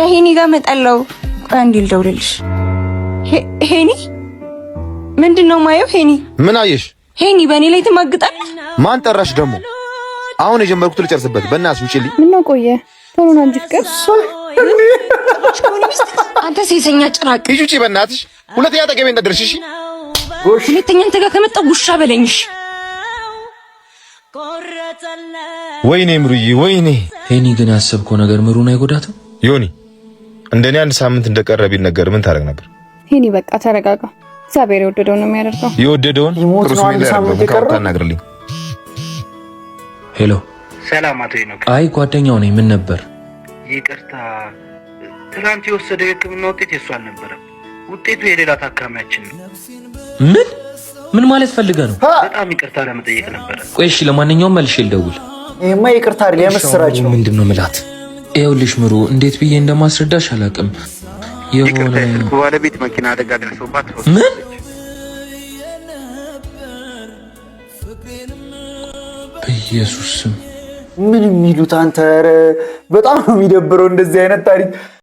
ከሄኒ ጋር መጣለው። አንዴ ልደውልልሽ። ሄኒ ምንድነው ማየው? ሄኒ ምን አየሽ? ሄኒ በእኔ ላይ ትማግጣለህ። ማን ጠራሽ ደግሞ? አሁን የጀመርኩት ልጨርስበት። በእናትሽ ውጪልኝ። ምን ነው ቆየ? ቶሎ ነው እንጂ ፍቅር አንተ ሴሰኛ ጭራቅ። ሂጂ ውጪ በእናትሽ። ሁለተኛ አጠገቤ እንዳትደርሺ እሺ? ሁለተኛ አንተ ጋር ከመጣ ጉሻ በለኝሽ። ወይኔ ምሩዬ ወይኔ። ሄኒ ግን ያሰብከው ነገር ምሩን አይጎዳትም? ዮኒ እንደኔ አንድ ሳምንት እንደቀረ ቢነገር ምን ታደርግ ነበር? ሄኒ በቃ ተረጋጋ። እግዚአብሔር የወደደውን ነው የሚያደርገው። የወደደውን ሩስ ምን ታናግርልኝ? ሄሎ ሰላም አቶ ሄኖክ። አይ ጓደኛው ነኝ። ምን ነበር? ይቅርታ ትናንት የወሰደው የሕክምና ውጤት የሱ አልነበረም። ውጤቱ የሌላ ታካሚያችን ነው። ምን ማለት ፈልገህ ነው? በጣም ይቅርታ ለመጠየቅ ነበረ። ቆይ እሺ፣ ለማንኛውም መልሼ ልደውል። ይሄማ ይቅርታ አይደል የምስራች ነው። ምንድነው ምላት? ይኸውልሽ ምሩ፣ እንዴት ብዬ እንደማስረዳሽ አላውቅም። የሆነ ባለቤት መኪና አደጋ ደርሶባት ምን በኢየሱስ ስም ምን የሚሉት አንተ? ኧረ በጣም ነው የሚደብረው እንደዚህ አይነት ታሪክ